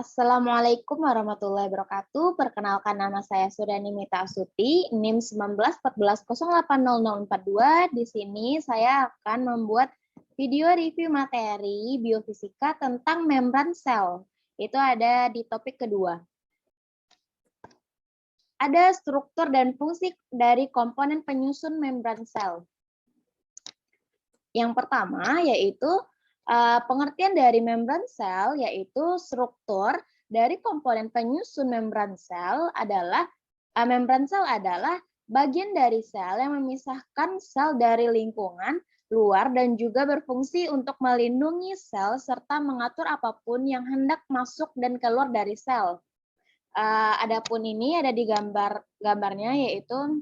Assalamualaikum warahmatullahi wabarakatuh. Perkenalkan nama saya Suryani Mita Astuti, NIM 1914080042. Di sini saya akan membuat video review materi biofisika tentang membran sel. Itu ada di topik kedua. Ada struktur dan fungsi dari komponen penyusun membran sel. Yang pertama yaitu pengertian dari membran sel, yaitu struktur dari komponen penyusun membran sel adalah bagian dari sel yang memisahkan sel dari lingkungan luar dan juga berfungsi untuk melindungi sel serta mengatur apapun yang hendak masuk dan keluar dari sel. Adapun ini ada di gambarnya yaitu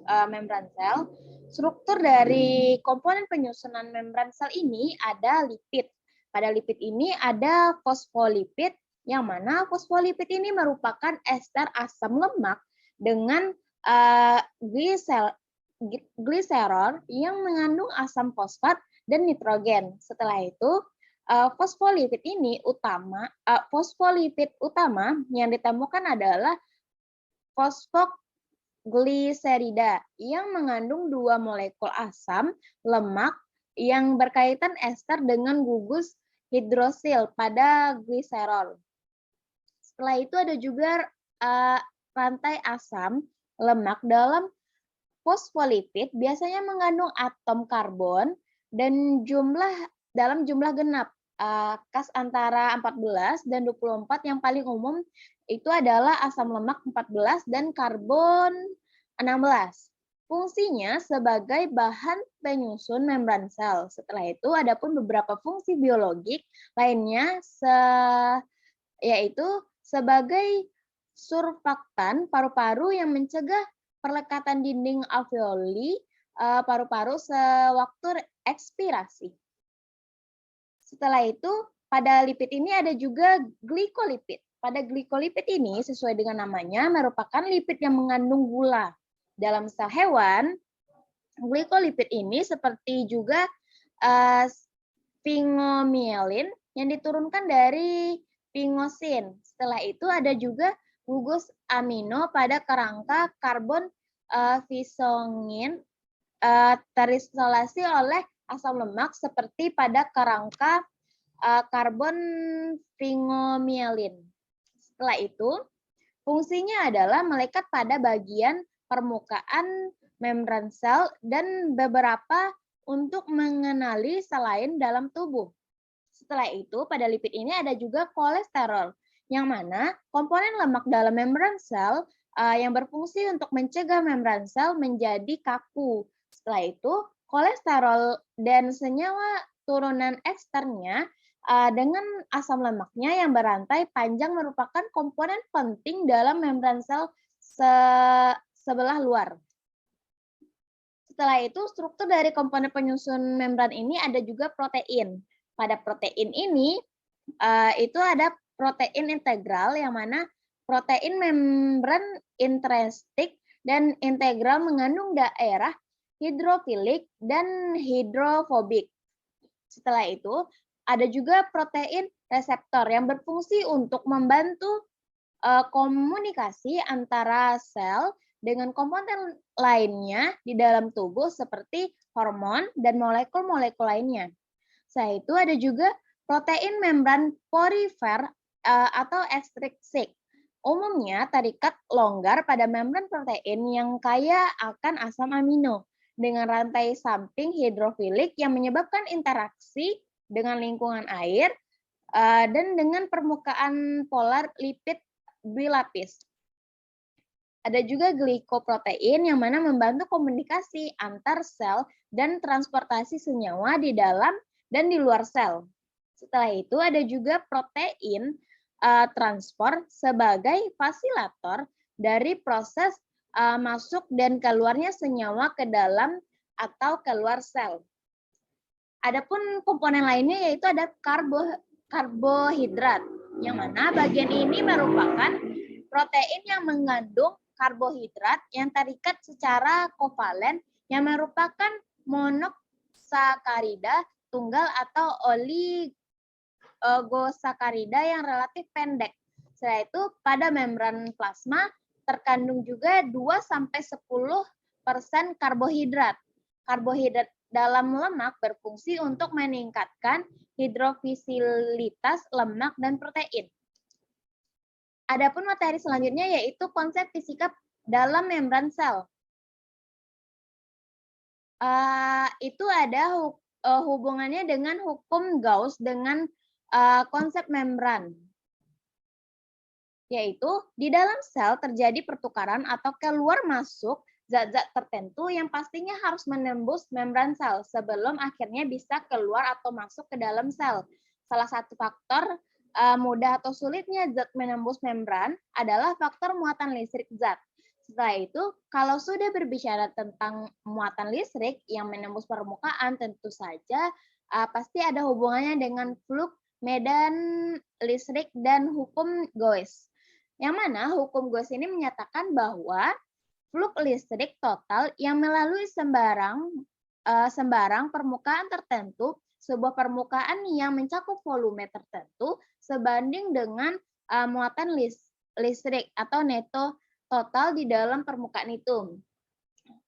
membran sel. Struktur dari komponen penyusunan membran sel ini ada lipid. Pada lipid ini ada fosfolipid, yang mana fosfolipid ini merupakan ester asam lemak dengan gliserol yang mengandung asam fosfat dan nitrogen. Setelah itu, fosfolipid utama yang ditemukan adalah fosfogliserida yang mengandung 2 molekul asam lemak yang berkaitan ester dengan gugus hidrosil pada gliserol. Setelah itu ada juga rantai asam lemak dalam fosfolipid biasanya mengandung atom karbon dan dalam jumlah genap. Kas antara 14 dan 24 yang paling umum itu adalah asam lemak 14 dan karbon 16. Fungsinya sebagai bahan penyusun membran sel. Setelah itu ada pun beberapa fungsi biologik lainnya yaitu sebagai surfaktan paru-paru yang mencegah perlekatan dinding alveoli paru-paru sewaktu ekspirasi. Setelah itu, pada lipid ini ada juga glikolipid. Pada glikolipid ini, sesuai dengan namanya, merupakan lipid yang mengandung gula. Dalam sel hewan, glikolipid ini seperti juga sphingomyelin yang diturunkan dari sphingosine. Setelah itu ada juga gugus amino pada kerangka karbon fisongin terisolasi oleh asam lemak seperti pada kerangka karbon sphingomyelin. Setelah itu, fungsinya adalah melekat pada bagian permukaan membran sel dan beberapa untuk mengenali sel lain dalam tubuh. Setelah itu, pada lipid ini ada juga kolesterol, yang mana komponen lemak dalam membran sel yang berfungsi untuk mencegah membran sel menjadi kaku. Setelah itu, kolesterol dan senyawa turunan eksternnya dengan asam lemaknya yang berantai panjang merupakan komponen penting dalam membran sel sebelah luar. Setelah itu, struktur dari komponen penyusun membran ini ada juga protein. Pada protein ini, itu ada protein integral, yang mana protein membran intrinsik dan integral mengandung daerah hidrofilik dan hidrofobik. Setelah itu, ada juga protein reseptor yang berfungsi untuk membantu komunikasi antara sel dengan komponen lainnya di dalam tubuh seperti hormon dan molekul-molekul lainnya. Selain itu ada juga protein membran porifer atau ekstrinsik. Umumnya terikat longgar pada membran protein yang kaya akan asam amino dengan rantai samping hidrofilik yang menyebabkan interaksi dengan lingkungan air dan dengan permukaan polar lipid bilapis. Ada juga glikoprotein yang mana membantu komunikasi antar sel dan transportasi senyawa di dalam dan di luar sel. Setelah itu ada juga protein transport sebagai fasilitator dari proses masuk dan keluarnya senyawa ke dalam atau keluar sel. Adapun komponen lainnya yaitu ada karbohidrat, yang mana bagian ini merupakan protein yang mengandung karbohidrat yang terikat secara kovalen yang merupakan monosakarida tunggal atau oligosakarida yang relatif pendek. Setelah itu, pada membran plasma terkandung juga 2-10% karbohidrat. Karbohidrat dalam lemak berfungsi untuk meningkatkan hidrofisilitas lemak dan protein. Adapun materi selanjutnya yaitu konsep fisika dalam membran sel. Itu ada hubungannya dengan hukum Gauss dengan konsep membran. Yaitu di dalam sel terjadi pertukaran atau keluar masuk zat-zat tertentu yang pastinya harus menembus membran sel sebelum akhirnya bisa keluar atau masuk ke dalam sel. Salah satu faktor mudah atau sulitnya zat menembus membran adalah faktor muatan listrik zat. Setelah itu, kalau sudah berbicara tentang muatan listrik yang menembus permukaan, tentu saja pasti ada hubungannya dengan flux medan listrik dan hukum Gauss. Yang mana hukum Gauss ini menyatakan bahwa flux listrik total yang melalui sembarang permukaan tertentu, sebuah permukaan yang mencakup volume tertentu sebanding dengan muatan listrik atau neto total di dalam permukaan itu.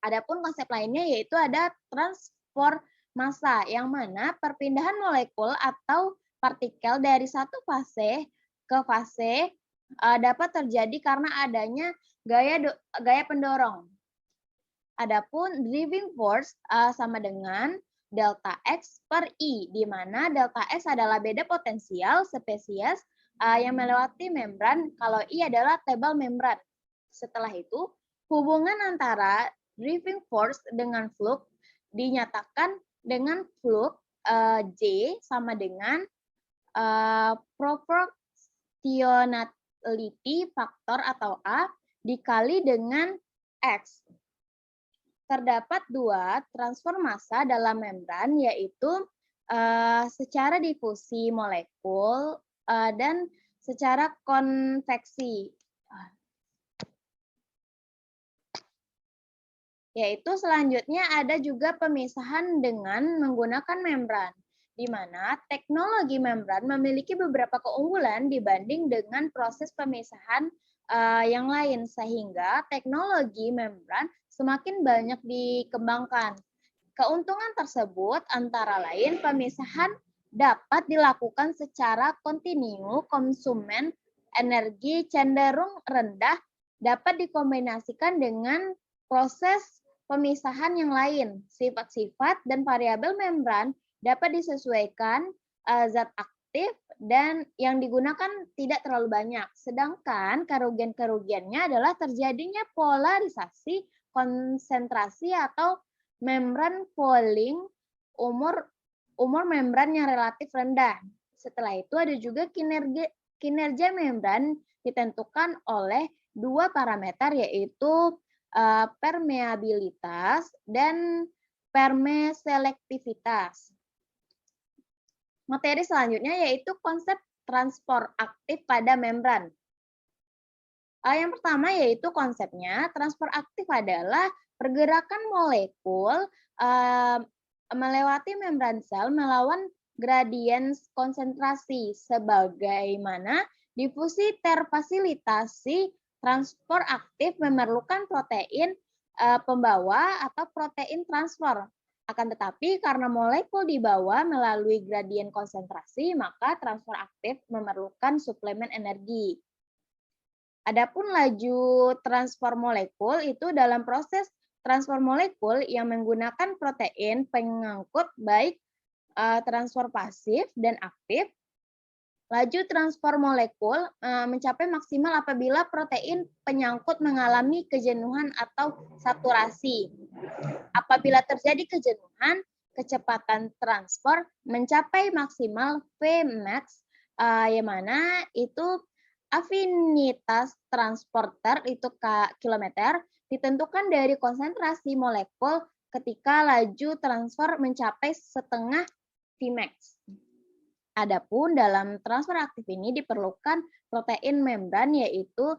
Adapun konsep lainnya yaitu ada transport massa, yang mana perpindahan molekul atau partikel dari satu fase ke fase dapat terjadi karena adanya gaya pendorong. Adapun driving force sama dengan delta X per I, di mana delta X adalah beda potensial spesies yang melewati membran, kalau I adalah tebal membran. Setelah itu, hubungan antara driving force dengan flux dinyatakan dengan flux J sama dengan proportionality faktor atau A dikali dengan X. Terdapat dua transfer massa dalam membran, yaitu secara difusi molekul dan secara konveksi. Yaitu selanjutnya ada juga pemisahan dengan menggunakan membran, di mana teknologi membran memiliki beberapa keunggulan dibanding dengan proses pemisahan yang lain, sehingga teknologi membran semakin banyak dikembangkan. Keuntungan tersebut antara lain pemisahan dapat dilakukan secara kontinu, konsumen energi cenderung rendah, dapat dikombinasikan dengan proses pemisahan yang lain. Sifat-sifat dan variabel membran dapat disesuaikan zat aktif dan yang digunakan tidak terlalu banyak. Sedangkan kerugian-kerugiannya adalah terjadinya polarisasi, konsentrasi atau membran pooling, umur membran yang relatif rendah. Setelah itu ada juga kinerja membran ditentukan oleh dua parameter, yaitu permeabilitas dan permeselektivitas. Materi selanjutnya yaitu konsep transport aktif pada membran. Yang pertama yaitu konsepnya transport aktif adalah pergerakan molekul melewati membran sel melawan gradien konsentrasi, sebagaimana difusi terfasilitasi. Transport aktif memerlukan protein pembawa atau protein transfer. Akan tetapi karena molekul dibawa melalui gradien konsentrasi, maka transfer aktif memerlukan suplemen energi. Adapun laju transfer molekul itu dalam proses transfer molekul yang menggunakan protein pengangkut baik transfer pasif dan aktif. Laju transfer molekul mencapai maksimal apabila protein penyangkut mengalami kejenuhan atau saturasi. Apabila terjadi kejenuhan, kecepatan transfer mencapai maksimal Vmax, yang mana itu afinitas transporter itu kilometer ditentukan dari konsentrasi molekul ketika laju transfer mencapai setengah Vmax. Adapun dalam transfer aktif ini diperlukan protein membran, yaitu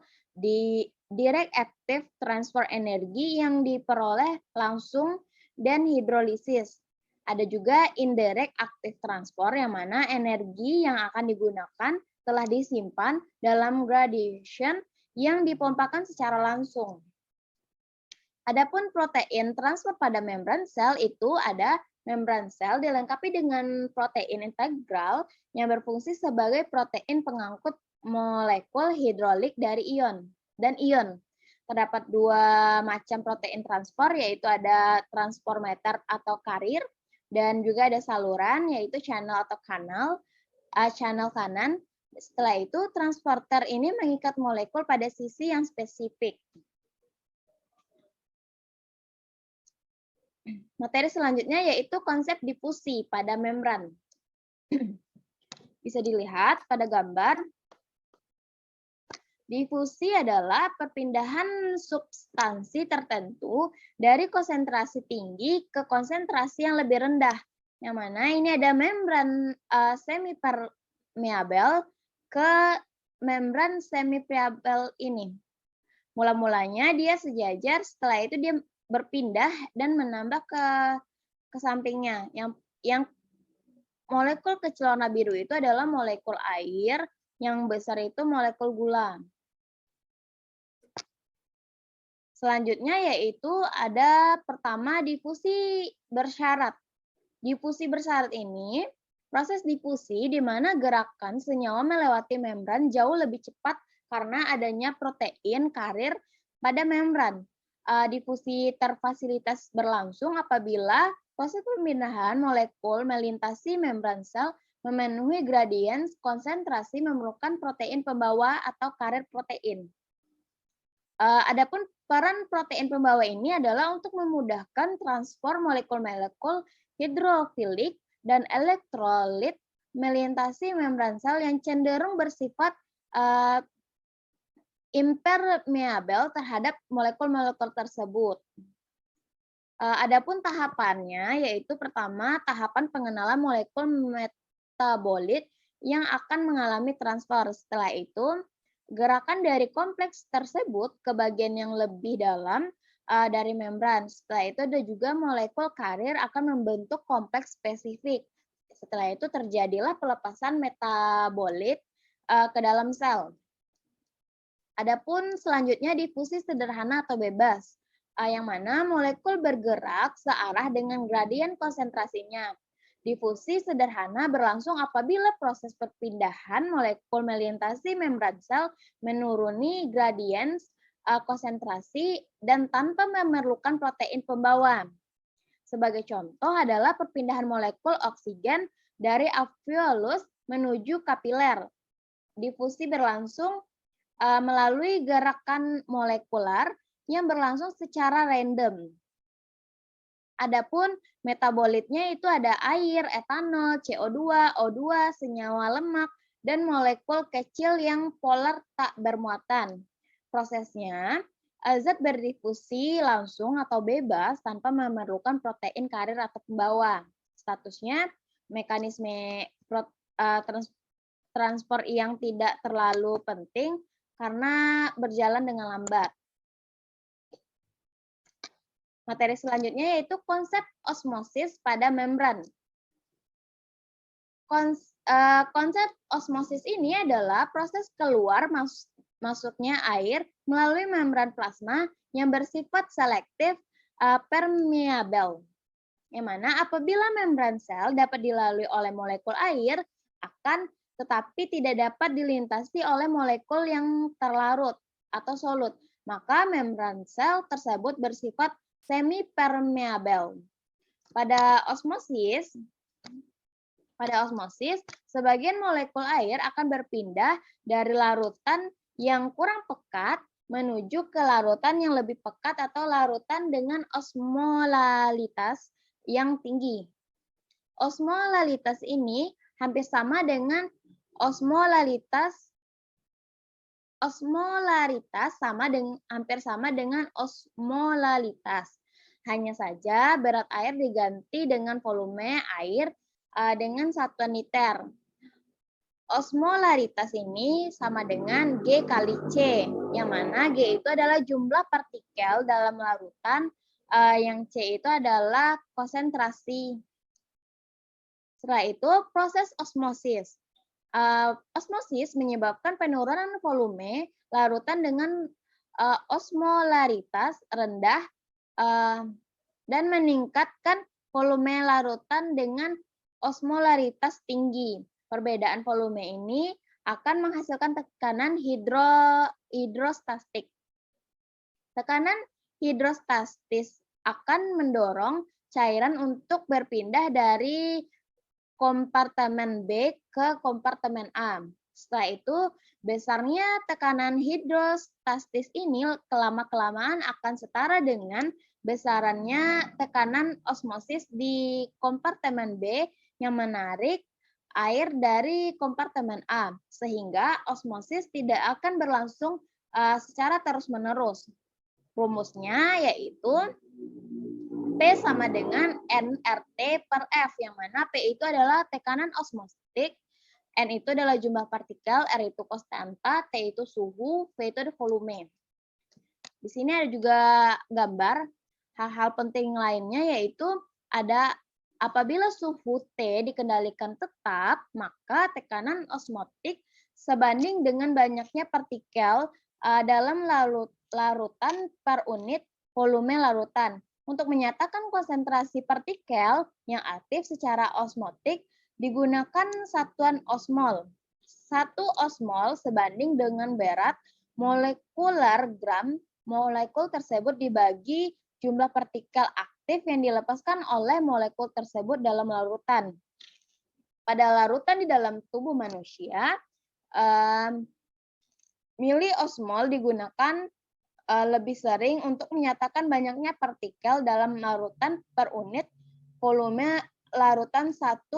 direct active transfer energi yang diperoleh langsung dan hidrolisis. Ada juga indirect active transport yang mana energi yang akan digunakan telah disimpan dalam gradation yang dipompakan secara langsung. Adapun protein transfer pada membran sel itu ada membran sel dilengkapi dengan protein integral yang berfungsi sebagai protein pengangkut molekul hidrolik dari ion dan ion. Terdapat dua macam protein transport, yaitu ada transporter atau karir, dan juga ada saluran, yaitu channel atau kanal, channel kanan. Setelah itu, transporter ini mengikat molekul pada sisi yang spesifik. Materi selanjutnya yaitu konsep difusi pada membran. Bisa dilihat pada gambar. Difusi adalah perpindahan substansi tertentu dari konsentrasi tinggi ke konsentrasi yang lebih rendah. Yang mana ini ada membran semipermeabel ke membran semipermeabel ini. Mula-mulanya dia sejajar, setelah itu dia berpindah dan menambah ke sampingnya. Yang molekul kecil warna biru itu adalah molekul air, yang besar itu molekul gula. Selanjutnya yaitu ada pertama difusi bersyarat. Difusi bersyarat ini proses difusi di mana gerakan senyawa melewati membran jauh lebih cepat karena adanya protein karir pada membran. Difusi terfasilitas berlangsung apabila proses pemindahan molekul melintasi membran sel memenuhi gradien konsentrasi memerlukan protein pembawa atau karir protein. Adapun peran protein pembawa ini adalah untuk memudahkan transport molekul-molekul hidrofilik dan elektrolit melintasi membran sel yang cenderung bersifat impermeabel terhadap molekul-molekul tersebut. Adapun tahapannya yaitu pertama tahapan pengenalan molekul metabolit yang akan mengalami transfer. Setelah itu gerakan dari kompleks tersebut ke bagian yang lebih dalam dari membran. Setelah itu ada juga molekul karir akan membentuk kompleks spesifik. Setelah itu terjadilah pelepasan metabolit ke dalam sel. Adapun selanjutnya difusi sederhana atau bebas, yang mana molekul bergerak searah dengan gradien konsentrasinya. Difusi sederhana berlangsung apabila proses perpindahan molekul melintasi membran sel menuruni gradien konsentrasi dan tanpa memerlukan protein pembawa. Sebagai contoh adalah perpindahan molekul oksigen dari alveolus menuju kapiler. Difusi berlangsung melalui gerakan molekular yang berlangsung secara random. Adapun metabolitnya itu ada air, etanol, CO2, O2, senyawa lemak, dan molekul kecil yang polar tak bermuatan. Prosesnya, zat berdifusi langsung atau bebas tanpa memerlukan protein karir atau pembawa. Statusnya, mekanisme transport yang tidak terlalu penting karena berjalan dengan lambat. Materi selanjutnya yaitu konsep osmosis pada membran. Konsep osmosis ini adalah proses keluar masuknya air melalui membran plasma yang bersifat selektif permeabel. Yang mana apabila membran sel dapat dilalui oleh molekul air, tetapi tidak dapat dilintasi oleh molekul yang terlarut atau solut, maka membran sel tersebut bersifat semi-permeabel. Pada osmosis, sebagian molekul air akan berpindah dari larutan yang kurang pekat menuju ke larutan yang lebih pekat atau larutan dengan osmolalitas yang tinggi. Osmolalitas ini hampir sama dengan hampir sama dengan osmolalitas. Hanya saja berat air diganti dengan volume air dengan satuan liter. Osmolaritas ini sama dengan G kali C, yang mana G itu adalah jumlah partikel dalam larutan, yang C itu adalah konsentrasi Setelah itu proses osmosis. Osmosis menyebabkan penurunan volume larutan dengan osmolaritas rendah dan meningkatkan volume larutan dengan osmolaritas tinggi. Perbedaan volume ini akan menghasilkan tekanan hidrostatik. Tekanan hidrostatis akan mendorong cairan untuk berpindah dari kompartemen B ke kompartemen A. Setelah itu, besarnya tekanan hidrostatis ini kelama-kelamaan akan setara dengan besarannya tekanan osmosis di kompartemen B yang menarik air dari kompartemen A, sehingga osmosis tidak akan berlangsung secara terus-menerus. Rumusnya yaitu P sama dengan nRT per F, yang mana P itu adalah tekanan osmotik, N itu adalah jumlah partikel, R itu konstanta, T itu suhu, V itu ada volume. Di sini ada juga gambar hal-hal penting lainnya, yaitu ada apabila suhu T dikendalikan tetap, maka tekanan osmotik sebanding dengan banyaknya partikel dalam larutan per unit volume larutan. Untuk menyatakan konsentrasi partikel yang aktif secara osmotik digunakan satuan osmol. 1 osmol sebanding dengan berat molekular gram molekul tersebut dibagi jumlah partikel aktif yang dilepaskan oleh molekul tersebut dalam larutan. Pada larutan di dalam tubuh manusia, miliosmol digunakan lebih sering untuk menyatakan banyaknya partikel dalam larutan per unit volume larutan. 1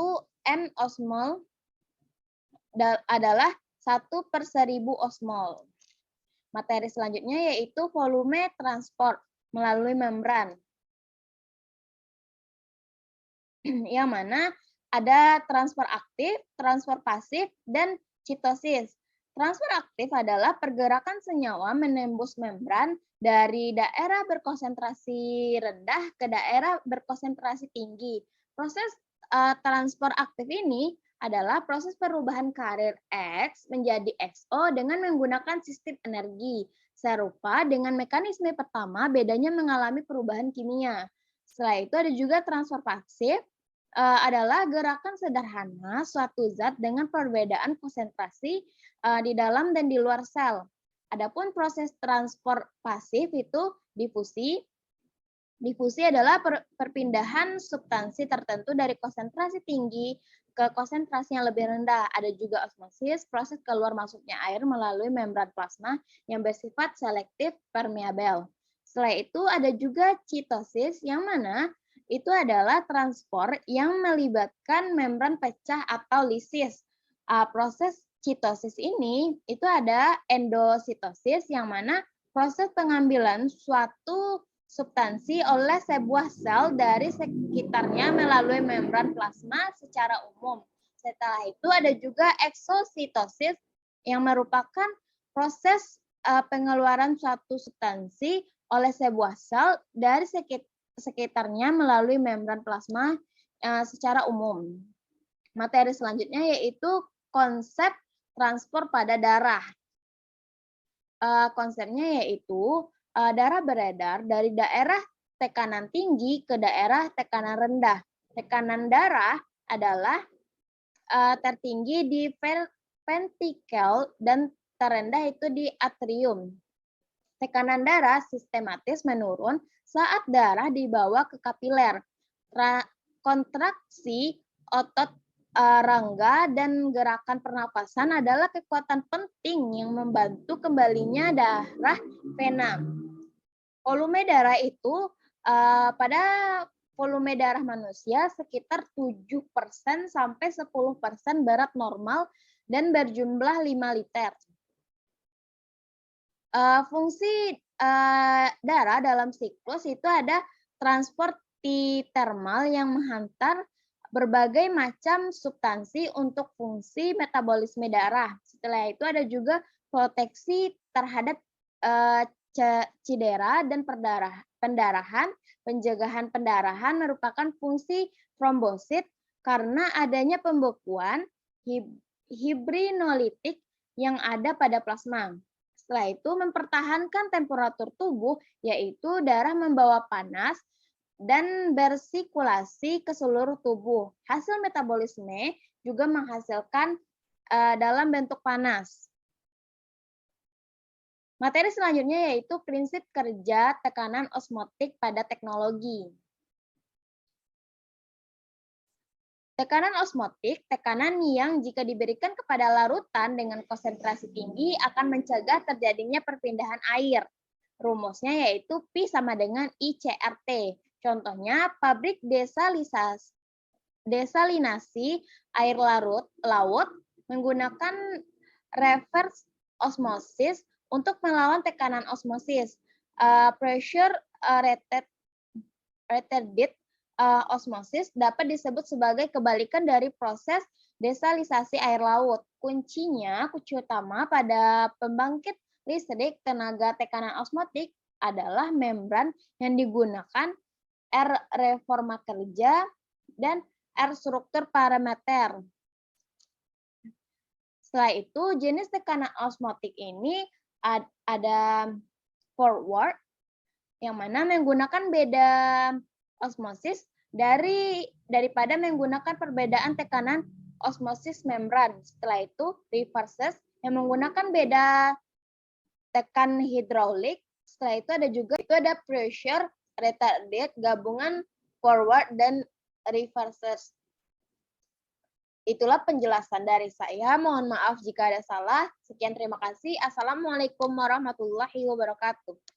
M osmol adalah 1/1000 osmol. Materi selanjutnya yaitu volume transport melalui membran. Yang mana ada transfer aktif, transfer pasif, dan citosis. Transfer aktif adalah pergerakan senyawa menembus membran dari daerah berkonsentrasi rendah ke daerah berkonsentrasi tinggi. Proses transfer aktif ini adalah proses perubahan karir X menjadi XO dengan menggunakan sistem energi. Serupa dengan mekanisme pertama, bedanya mengalami perubahan kimia. Setelah itu ada juga transfer pasif, adalah gerakan sederhana suatu zat dengan perbedaan konsentrasi di dalam dan di luar sel. Adapun proses transfer pasif itu difusi. Difusi adalah perpindahan substansi tertentu dari konsentrasi tinggi ke konsentrasi yang lebih rendah. Ada juga osmosis, proses keluar masuknya air melalui membran plasma yang bersifat selektif permeabel. Setelah itu ada juga citosis, yang mana itu adalah transport yang melibatkan membran pecah atau lisis. Proses citosis ini itu ada endositosis, yang mana proses pengambilan suatu substansi oleh sebuah sel dari sekitarnya melalui membran plasma secara umum. Setelah itu ada juga eksositosis, yang merupakan proses pengeluaran suatu substansi oleh sebuah sel dari sekitarnya melalui membran plasma secara umum. Materi selanjutnya yaitu konsep transport pada darah. Konsepnya yaitu darah beredar dari daerah tekanan tinggi ke daerah tekanan rendah. Tekanan darah adalah tertinggi di ventrikel dan terendah itu di atrium. Tekanan darah sistematis menurun saat darah dibawa ke kapiler. Kontraksi otot rongga dan gerakan pernapasan adalah kekuatan penting yang membantu kembalinya darah vena. Volume darah itu pada volume darah manusia sekitar 7% sampai 10% berat normal dan berjumlah 5 liter. Fungsi darah dalam siklus itu ada transport termal yang menghantar berbagai macam substansi untuk fungsi metabolisme darah. Setelah itu ada juga proteksi terhadap cedera dan pendarahan. Pencegahan pendarahan merupakan fungsi trombosit karena adanya pembekuan hibrinolitik yang ada pada plasma. Setelah itu mempertahankan temperatur tubuh, yaitu darah membawa panas dan bersirkulasi ke seluruh tubuh. Hasil metabolisme juga menghasilkan dalam bentuk panas. Materi selanjutnya yaitu prinsip kerja tekanan osmotik pada teknologi. Tekanan osmotik, tekanan yang jika diberikan kepada larutan dengan konsentrasi tinggi akan mencegah terjadinya perpindahan air. Rumusnya yaitu P sama dengan ICRT. Contohnya, pabrik desalinasi air laut menggunakan reverse osmosis untuk melawan tekanan osmosis. Pressure retarded osmosis dapat disebut sebagai kebalikan dari proses desalinasi air laut. Kunci utama pada pembangkit listrik tenaga tekanan osmotik adalah membran yang digunakan, R reforma kerja, dan R struktur parameter. Setelah itu, jenis tekanan osmotik ini ada forward, yang mana menggunakan beda osmosis daripada menggunakan perbedaan tekanan osmosis membran. Setelah itu, reverses yang menggunakan beda tekan hidraulik. Setelah itu ada pressure retarded gabungan forward dan reverses. Itulah penjelasan dari saya. Mohon maaf jika ada salah. Sekian, terima kasih. Assalamualaikum warahmatullahi wabarakatuh.